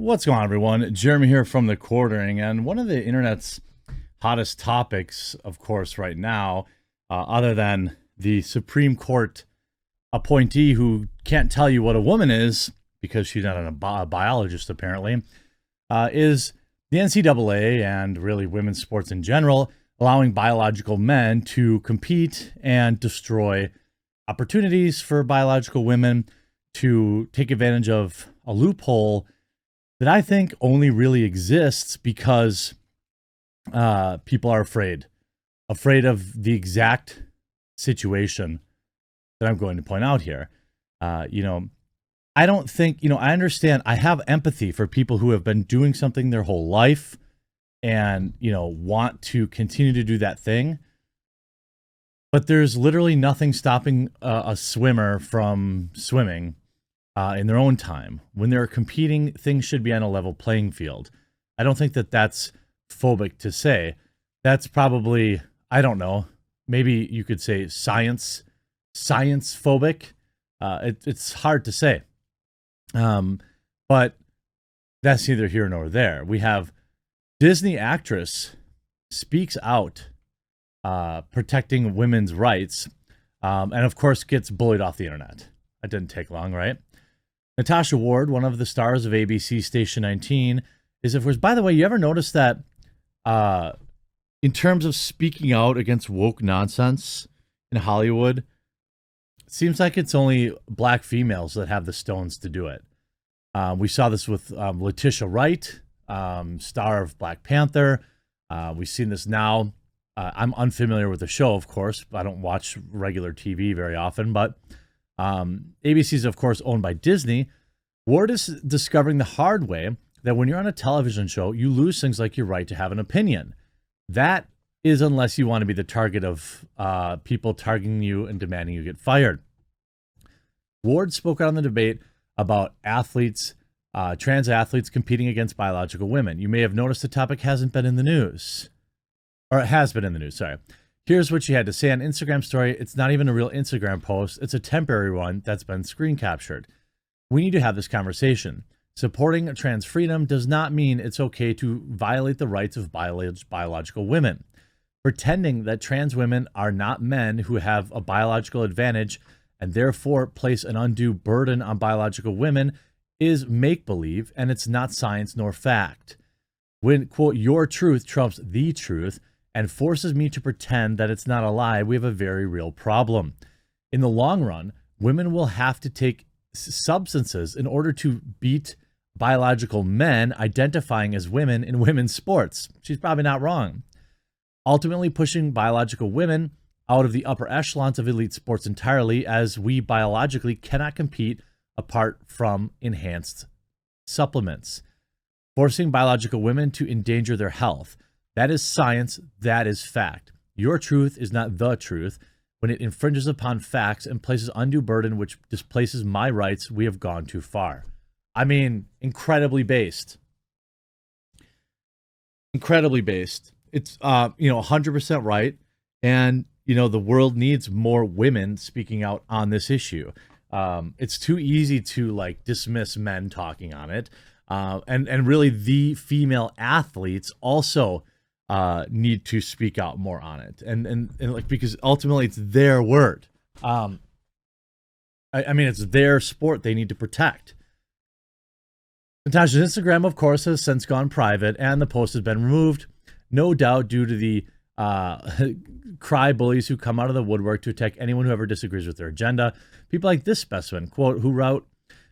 What's going on, everyone? Jeremy here from The Quartering, and one of the internet's hottest topics, of course, right now, other than the Supreme Court appointee who can't tell you what a woman is because she's not a biologist, apparently, is the NCAA and really women's sports in general, allowing biological men to compete and destroy opportunities for biological women to take advantage of a loophole that I think only really exists because people are afraid of the exact situation that I'm going to point out here. I don't think, I understand, I have empathy for people who have been doing something their whole life and, want to continue to do that thing. But there's literally nothing stopping a swimmer from swimming in their own time. When they're competing, things should be on a level playing field. I don't think that that's phobic to say. That's probably, I don't know, maybe you could say science phobic. It's hard to say. But that's neither here nor there. We have Disney actress speaks out protecting women's rights, and of course gets bullied off the internet. That didn't take long, right? Natasha Ward, one of the stars of ABC Station 19, is, of course, by the way, you ever notice that in terms of speaking out against woke nonsense in Hollywood, it seems like it's only black females that have the stones to do it. We saw this with Letitia Wright, star of Black Panther. We've seen this now. I'm unfamiliar with the show, of course. I don't watch regular TV very often, but ABC is, of course, owned by Disney. Ward is discovering the hard way that when you're on a television show, you lose things like your right to have an opinion. That is unless you want to be the target of people targeting you and demanding you get fired. Ward spoke out on the debate about athletes, trans athletes competing against biological women. You may have noticed the topic hasn't been in the news. Or it has been in the news, sorry. Here's what she had to say on Instagram story. It's not even a real Instagram post. It's a temporary one that's been screen captured. We need to have this conversation. Supporting trans freedom does not mean it's okay to violate the rights of biological women. Pretending that trans women are not men who have a biological advantage and therefore place an undue burden on biological women is make-believe, and it's not science nor fact. When, quote, your truth trumps the truth and forces me to pretend that it's not a lie, we have a very real problem. In the long run, women will have to take substances in order to beat biological men identifying as women in women's sports. She's probably not wrong. Ultimately pushing biological women out of the upper echelons of elite sports entirely, as we biologically cannot compete apart from enhanced supplements. Forcing biological women to endanger their health. That is science. That is fact. Your truth is not the truth. When it infringes upon facts and places undue burden which displaces my rights, we have gone too far. I mean, incredibly based. Incredibly based. It's 100% right. And the world needs more women speaking out on this issue. It's too easy to dismiss men talking on it. And really the female athletes also need to speak out more on it. And because ultimately it's their word. I mean, it's their sport they need to protect. Natasha's Instagram, of course, has since gone private, and the post has been removed, no doubt due to the cry bullies who come out of the woodwork to attack anyone who ever disagrees with their agenda. People like this specimen, quote, who wrote,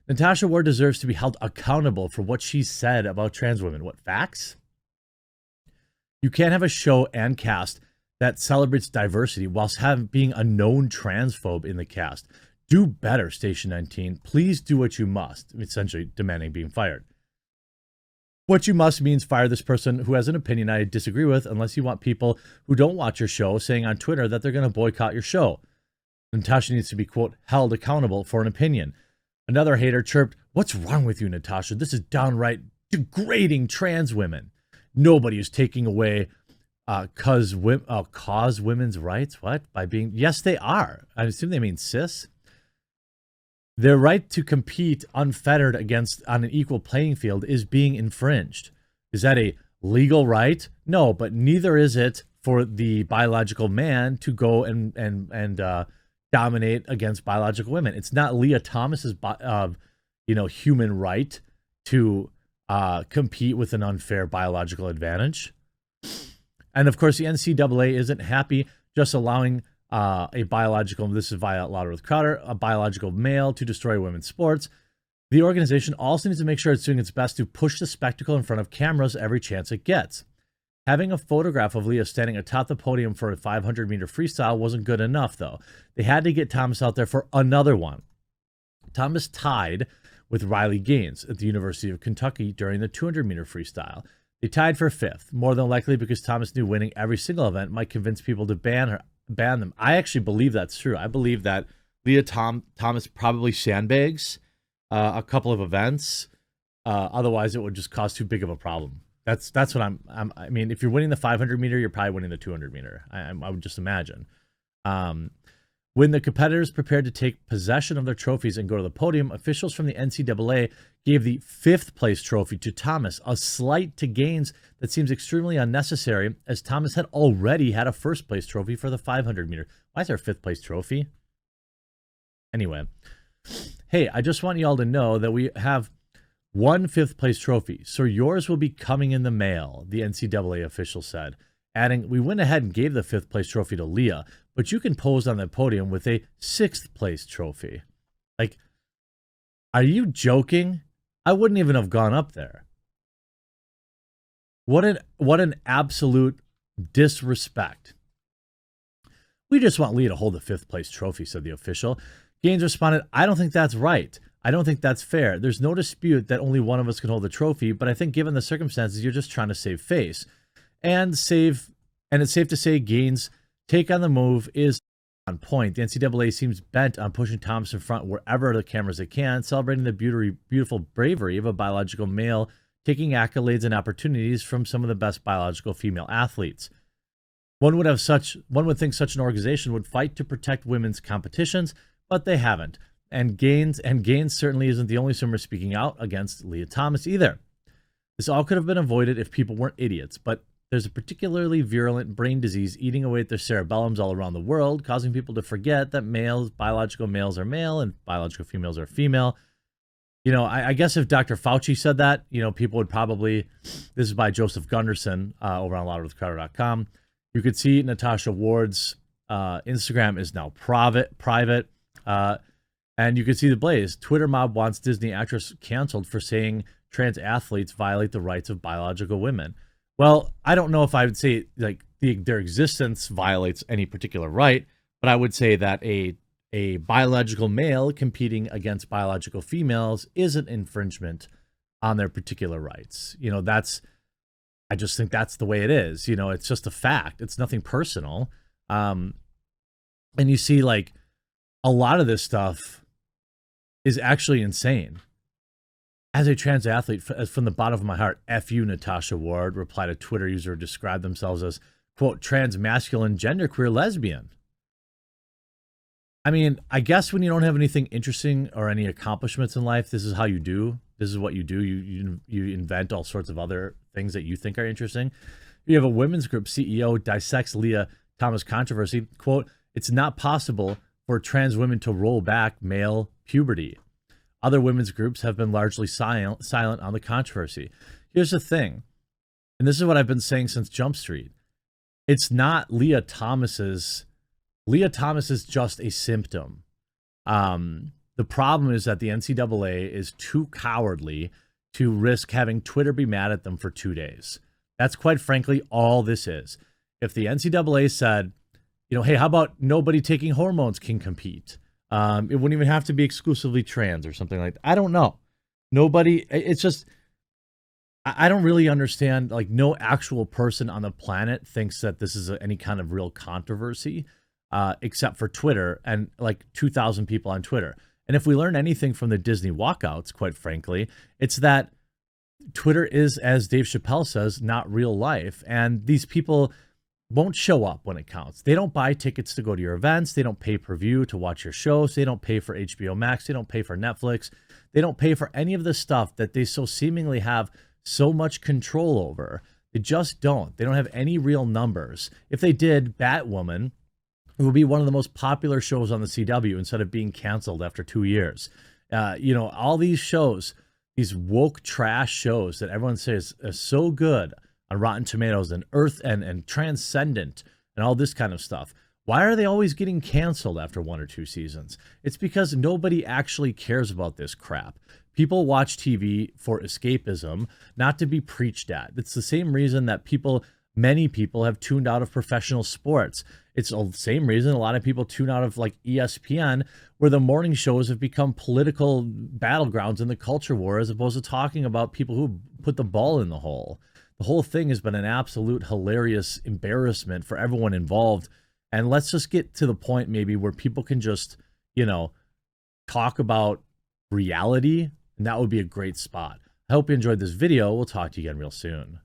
Natasha Ward deserves to be held accountable for what she said about trans women. What, facts? You can't have a show and cast that celebrates diversity whilst being a known transphobe in the cast. Do better, Station 19. Please do what you must. Essentially demanding being fired. What you must means fire this person who has an opinion I disagree with, unless you want people who don't watch your show saying on Twitter that they're going to boycott your show. Natasha needs to be, quote, held accountable for an opinion. Another hater chirped, what's wrong with you, Natasha? This is downright degrading trans women. Nobody is taking away cause women's rights. What? By being, yes, they are. I assume they mean cis. Their right to compete unfettered against on an equal playing field is being infringed. Is that a legal right? No, but neither is it for the biological man to go and dominate against biological women. It's not Lia Thomas's human right to compete with an unfair biological advantage. And of course, the NCAA isn't happy just allowing a biological, this is via Louder with Crowder, a biological male to destroy women's sports. The organization also needs to make sure it's doing its best to push the spectacle in front of cameras every chance it gets. Having a photograph of Lia standing atop the podium for a 500-meter freestyle wasn't good enough, though. They had to get Thomas out there for another one. Thomas tied with Riley Gaines at the University of Kentucky during the 200-meter freestyle. They tied for 5th, more than likely because Thomas knew winning every single event might convince people to ban them. I actually believe that's true. I believe that Lia Thomas probably sandbags a couple of events. Otherwise, it would just cause too big of a problem. That's what I mean, if you're winning the 500 meter, you're probably winning the 200 meter. I would just imagine. When the competitors prepared to take possession of their trophies and go to the podium, officials from the NCAA gave the 5th place trophy to Thomas, a slight to Gaines that seems extremely unnecessary, as Thomas had already had a 1st place trophy for the 500 meter. Why is there a 5th place trophy? Anyway, hey, I just want you all to know that we have one 5th place trophy, so yours will be coming in the mail, the NCAA official said, adding, we went ahead and gave the 5th place trophy to Lia, but you can pose on the podium with a 6th place trophy. Like, are you joking? I wouldn't even have gone up there. What an absolute disrespect. We just want Lia to hold the 5th place trophy, said the official. Gaines responded, I don't think that's right. I don't think that's fair. There's no dispute that only one of us can hold the trophy, but I think given the circumstances, you're just trying to save face. And it's safe to say Gaines' take on the move is on point. The NCAA seems bent on pushing Thomas in front wherever the cameras they can, celebrating the beautiful bravery of a biological male, taking accolades and opportunities from some of the best biological female athletes. One would think such an organization would fight to protect women's competitions, but they haven't. And Gaines certainly isn't the only swimmer speaking out against Lia Thomas either. This all could have been avoided if people weren't idiots, but there's a particularly virulent brain disease eating away at their cerebellums all around the world, causing people to forget that biological males are male and biological females are female. You know, I guess if Dr. Fauci said that, you know, people would probably, this is by Joseph Gunderson over on louderwithcrowder.com. You could see Natasha Ward's Instagram is now private. And you can see the blaze. Twitter mob wants Disney actress canceled for saying trans athletes violate the rights of biological women. Well, I don't know if I would say like their existence violates any particular right, but I would say that a biological male competing against biological females is an infringement on their particular rights. You know, I just think that's the way it is. You know, it's just a fact. It's nothing personal. And you see like a lot of this stuff is actually insane. As a trans athlete, from the bottom of my heart, F you, Natasha Ward, replied a Twitter user who described themselves as, quote, trans masculine genderqueer lesbian. I mean, I guess when you don't have anything interesting or any accomplishments in life, this is how you do. This is what you do. You invent all sorts of other things that you think are interesting. You have a women's group CEO dissects Lia Thomas controversy. Quote, it's not possible for trans women to roll back male puberty. Other women's groups have been largely silent on the controversy. Here's the thing, and this is what I've been saying since Jump Street. It's not Lia Thomas's. Lia Thomas is just a symptom. The problem is that the NCAA is too cowardly to risk having Twitter be mad at them for 2 days. That's quite frankly all this is. If the NCAA said, you know, hey, how about nobody taking hormones can compete? It wouldn't even have to be exclusively trans or something like that. I don't know. Nobody, it's just, I don't really understand. Like, no actual person on the planet thinks that this is any kind of real controversy, except for Twitter and like 2,000 people on Twitter. And if we learn anything from the Disney walkouts, quite frankly, it's that Twitter is, as Dave Chappelle says, not real life. And these people, won't show up when it counts. They don't buy tickets to go to your events. They don't pay per view to watch your shows. They don't pay for HBO Max. They don't pay for Netflix. They don't pay for any of the stuff that they so seemingly have so much control over. They just don't. They don't have any real numbers. If they did, Batwoman, it would be one of the most popular shows on the CW instead of being canceled after 2 years. You know, all these shows, these woke trash shows that everyone says are so good on Rotten Tomatoes and Earth and Transcendent and all this kind of stuff. Why are they always getting canceled after 1 or 2 seasons? It's because nobody actually cares about this crap. People watch TV for escapism, not to be preached at. It's the same reason that many people have tuned out of professional sports. It's the same reason a lot of people tune out of like ESPN, where the morning shows have become political battlegrounds in the culture war, as opposed to talking about people who put the ball in the hole. The whole thing has been an absolute hilarious embarrassment for everyone involved. And let's just get to the point maybe where people can just, you know, talk about reality, and that would be a great spot. I hope you enjoyed this video. We'll talk to you again real soon.